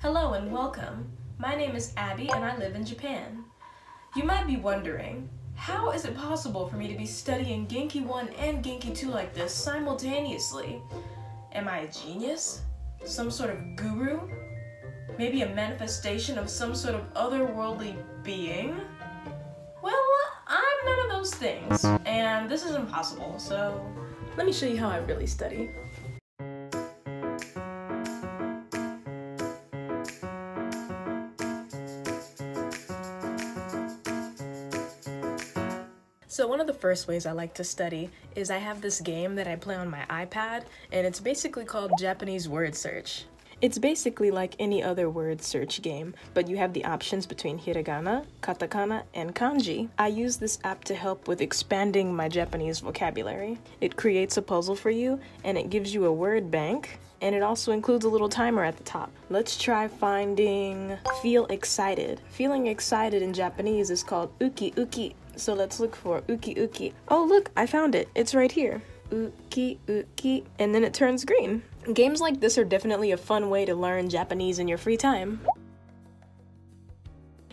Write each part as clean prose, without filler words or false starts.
Hello and welcome. My name is Abby and I live in Japan. You might be wondering, how is it possible for me to be studying Genki 1 and Genki 2 like this simultaneously? Am I a genius? Some sort of guru? Maybe a manifestation of some sort of otherworldly being? Well, I'm none of those things, and this is impossible, so let me show you how I really study. So one of the first ways I like to study is I have this game that I play on my iPad, and it's basically called Japanese word search. It's basically like any other word search game, but you have the options between hiragana, katakana, and kanji. I use this app to help with expanding my Japanese vocabulary. It creates a puzzle for you, and it gives you a word bank, and it also includes a little timer at the top. Let's try finding feel excited. Feeling excited in Japanese is called uki uki. So let's look for uki uki. Oh look, I found it. It's right here. Uki uki. And then it turns green. Games like this are definitely a fun way to learn Japanese in your free time.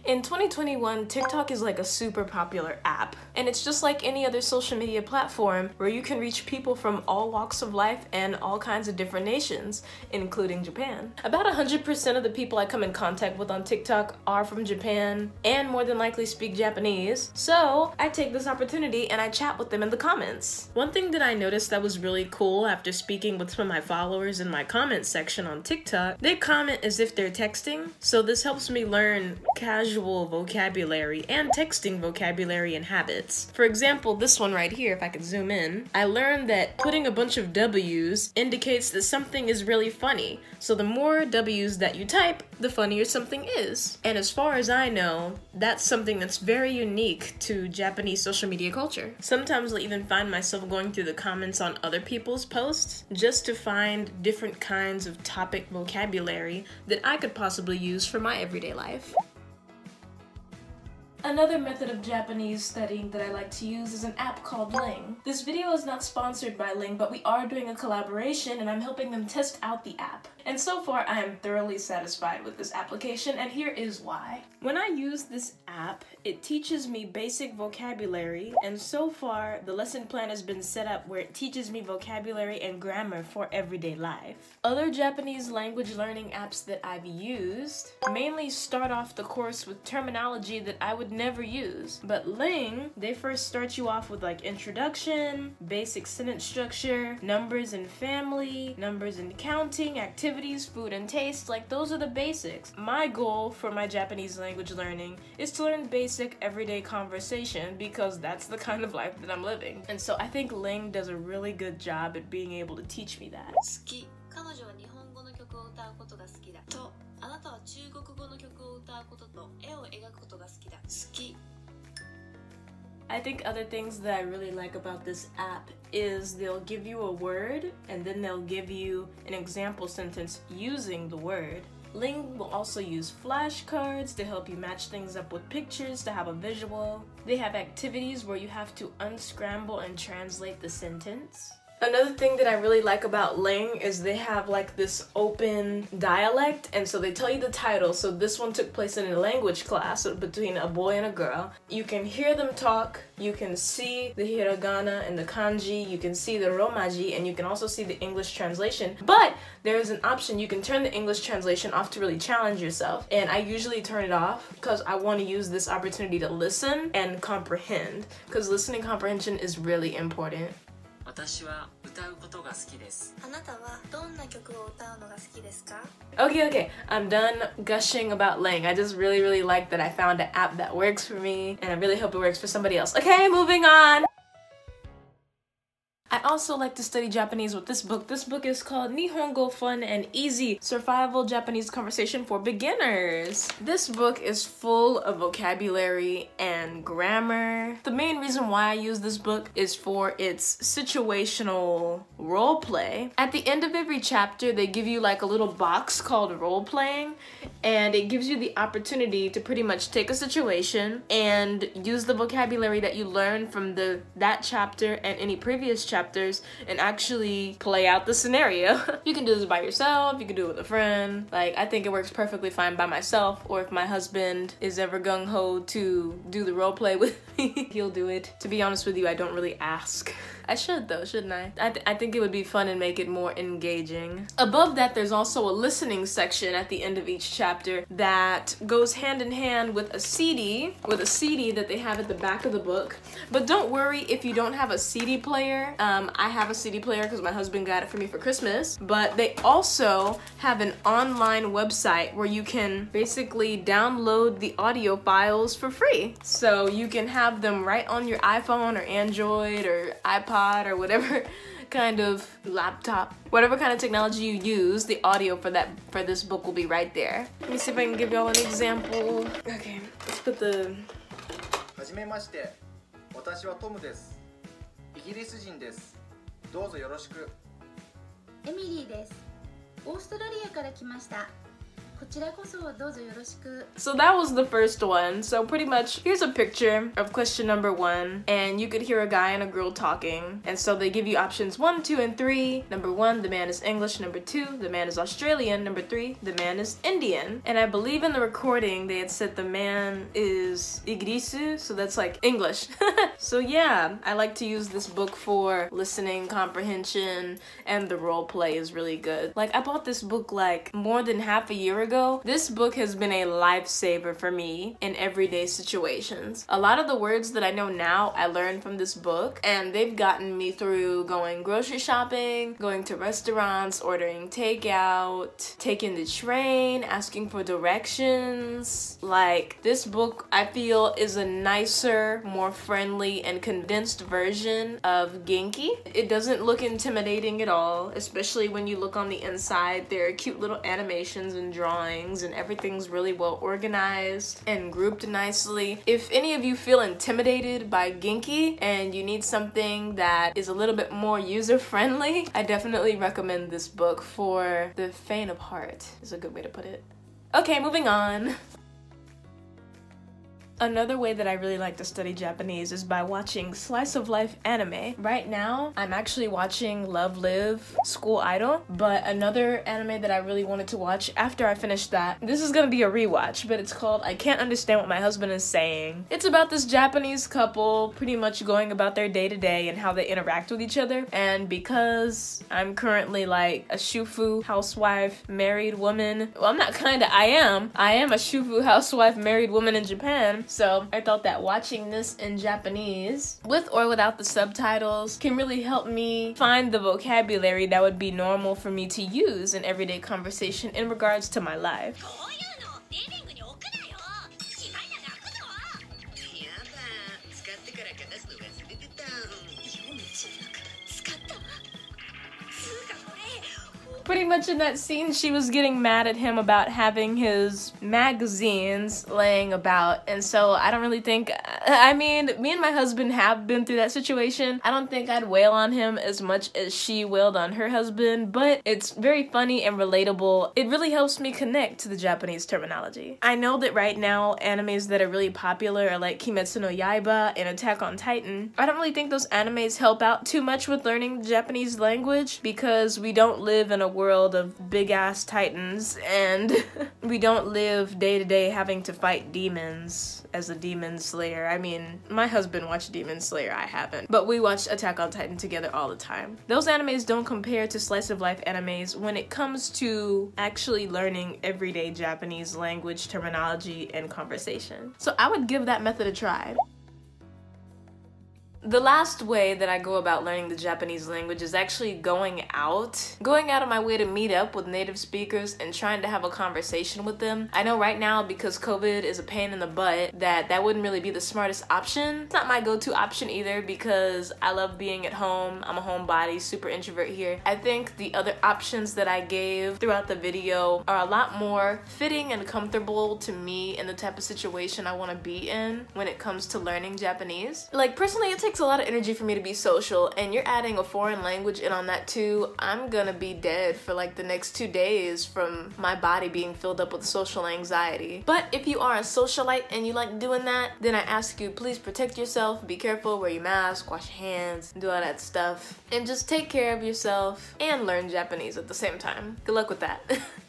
In 2021, TikTok is like a super popular app, and it's just like any other social media platform where you can reach people from all walks of life and all kinds of different nations, including Japan. About 100% of the people I come in contact with on TikTok are from Japan and more than likely speak Japanese, so I take this opportunity and I chat with them in the comments. One thing that I noticed that was really cool after speaking with some of my followers in my comment section on TikTok, they comment as if they're texting, so this helps me learn casual vocabulary and texting vocabulary and habits. For example, this one right here, if I could zoom in, I learned that putting a bunch of W's indicates that something is really funny. So the more W's that you type, the funnier something is. And as far as I know, that's something that's very unique to Japanese social media culture. Sometimes I'll even find myself going through the comments on other people's posts just to find different kinds of topic vocabulary that I could possibly use for my everyday life. Another method of Japanese studying that I like to use is an app called LING. This video is not sponsored by LING, but we are doing a collaboration and I'm helping them test out the app. And so far, I am thoroughly satisfied with this application, and here is why. When I use this app, it teaches me basic vocabulary, and so far, the lesson plan has been set up where it teaches me vocabulary and grammar for everyday life. Other Japanese language learning apps that I've used mainly start off the course with terminology that I would never use, but LING, they first start you off with like introduction, basic sentence structure, numbers and family, numbers and counting, activities, food and taste, like those are the basics. My goal for my Japanese language learning is to learn basic everyday conversation because that's the kind of life that I'm living. And so I think LING does a really good job at being able to teach me that. 好き。彼女は日本語の曲を歌うことが好きだ。と、あなたは中国語の曲を歌うことと絵を描くことが好きだ。好き。I think other things that I really like about this app is they'll give you a word and then they'll give you an example sentence using the word. LING will also use flashcards to help you match things up with pictures to have a visual. They have activities where you have to unscramble and translate the sentence. Another thing that I really like about LING is they have like this open dialect, and so they tell you the title. So this one took place in a language class between a boy and a girl. You can hear them talk, you can see the hiragana and the kanji, you can see the romaji, and you can also see the English translation. But there is an option, you can turn the English translation off to really challenge yourself. And I usually turn it off because I want to use this opportunity to listen and comprehend, because listening comprehension is really important. 私は歌うことが好きです。あなたはどんな曲を歌うのが好きですか? Okay, I'm done gushing about LING. I just really like that I found an app that works for me, and I really hope it works for somebody else. Okay, moving on! I also like to study Japanese with this book. This book is called Nihongo Fun and Easy Survival Japanese Conversation for Beginners. This book is full of vocabulary and grammar. The main reason why I use this book is for its situational role play. At the end of every chapter, they give you like a little box called role playing, and it gives you the opportunity to pretty much take a situation and use the vocabulary that you learned from that chapter and any previous chapter answers and actually play out the scenario. You can do this by yourself, you can do it with a friend. Like, I think it works perfectly fine by myself, or if my husband is ever gung-ho to do the role play with me, he'll do it. To be honest with you, I don't really ask. I should though, shouldn't I? I think it would be fun and make it more engaging. Above that, there's also a listening section at the end of each chapter that goes hand in hand with a CD that they have at the back of the book. But don't worry if you don't have a CD player. I have a CD player because my husband got it for me for Christmas. But they also have an online website where you can basically download the audio files for free. So you can have them right on your iPhone or Android or iPod or whatever kind of laptop, whatever kind of technology you use, the audio for this book will be right there. Let me see if I can give y'all an example. Okay, let's put the... はじめまして。私はトムです。イギリス人です。どうぞよろしく。エミリーです。オーストラリアから来ました。 So that was the first one. So pretty much, here's a picture of question number 1, and you could hear a guy and a girl talking. And so they give you options 1, 2, and 3. Number 1, the man is English. Number 2, the man is Australian. Number 3, the man is Indian. And I believe in the recording, they had said the man is Igrisu, so that's like English. So yeah, I like to use this book for listening comprehension, and the role play is really good. Like, I bought this book like more than half a year ago. This book has been a lifesaver for me in everyday situations. A lot of the words that I know now, I learned from this book, and they've gotten me through going grocery shopping, going to restaurants, ordering takeout, taking the train, asking for directions. Like, this book, I feel, is a nicer, more friendly, and condensed version of Genki. It doesn't look intimidating at all, especially when you look on the inside. There are cute little animations and drawings, and everything's really well organized and grouped nicely. If any of you feel intimidated by Genki and you need something that is a little bit more user-friendly, I definitely recommend this book. For the faint of heart is a good way to put it. Okay, moving on. Another way that I really like to study Japanese is by watching slice of life anime. Right now, I'm actually watching Love Live School Idol, but another anime that I really wanted to watch after I finished that, this is gonna be a rewatch, but it's called I Can't Understand What My Husband Is Saying. It's about this Japanese couple pretty much going about their day-to-day and how they interact with each other. And because I'm currently like a shufu housewife married woman, well, I'm not kinda, I am a shufu housewife married woman in Japan. So I thought that watching this in Japanese, with or without the subtitles, can really help me find the vocabulary that would be normal for me to use in everyday conversation in regards to my life. Pretty much in that scene, she was getting mad at him about having his magazines laying about, and so I don't really think, I mean, me and my husband have been through that situation. I don't think I'd wail on him as much as she wailed on her husband, but it's very funny and relatable. It really helps me connect to the Japanese terminology. I know that right now, animes that are really popular are like Kimetsu no Yaiba and Attack on Titan. I don't really think those animes help out too much with learning the Japanese language because we don't live in a world of big-ass titans, and we don't live day-to-day having to fight demons as a demon slayer. I mean, my husband watched Demon Slayer, I haven't, but we watch Attack on Titan together all the time. Those animes don't compare to slice-of-life animes when it comes to actually learning everyday Japanese language, terminology, and conversation. So I would give that method a try. The last way that I go about learning the Japanese language is actually going out of my way to meet up with native speakers and trying to have a conversation with them. I know right now, because COVID is a pain in the butt, that wouldn't really be the smartest option. It's not my go-to option either because I love being at home. I'm a homebody, super introvert here. I think the other options that I gave throughout the video are a lot more fitting and comfortable to me and the type of situation I want to be in when it comes to learning Japanese. Like, personally, it takes takes a lot of energy for me to be social, and you're adding a foreign language in on that too. I'm gonna be dead for like the next 2 days from my body being filled up with social anxiety. But if you are a socialite and you like doing that, then I ask you, please protect yourself, be careful, wear your mask, wash your hands, do all that stuff, and just take care of yourself and learn Japanese at the same time. Good luck with that.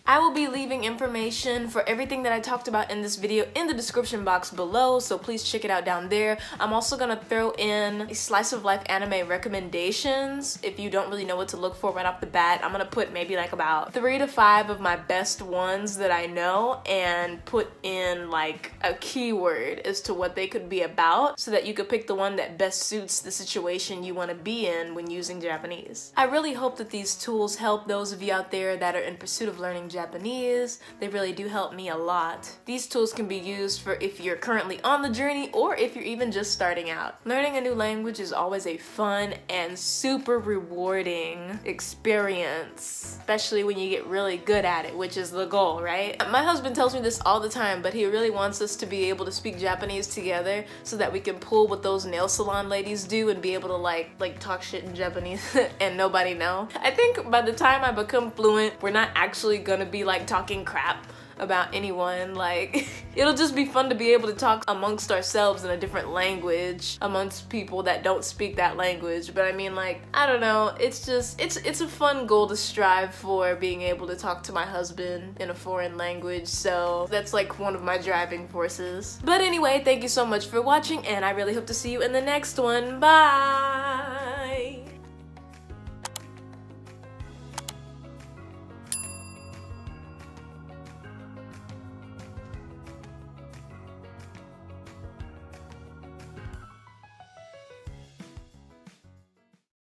I will be leaving information for everything that I talked about in this video in the description box below, so please check it out down there. I'm also gonna throw in a slice of life anime recommendations if you don't really know what to look for right off the bat. I'm gonna put maybe like about 3 to 5 of my best ones that I know and put in like a keyword as to what they could be about so that you could pick the one that best suits the situation you want to be in when using Japanese. I really hope that these tools help those of you out there that are in pursuit of learning Japanese. They really do help me a lot. These tools can be used for if you're currently on the journey or if you're even just starting out. Learning a new language is always a fun and super rewarding experience, especially when you get really good at it, which is the goal, right? My husband tells me this all the time, but he really wants us to be able to speak Japanese together so that we can pull what those nail salon ladies do and be able to like talk shit in Japanese and nobody know. I think by the time I become fluent, we're not actually gonna be like talking crap about anyone. Like, it'll just be fun to be able to talk amongst ourselves in a different language amongst people that don't speak that language. But I mean, like, I don't know, it's just it's a fun goal to strive for, being able to talk to my husband in a foreign language. So that's like one of my driving forces. But anyway, thank you so much for watching, and I really hope to see you in the next one. Bye.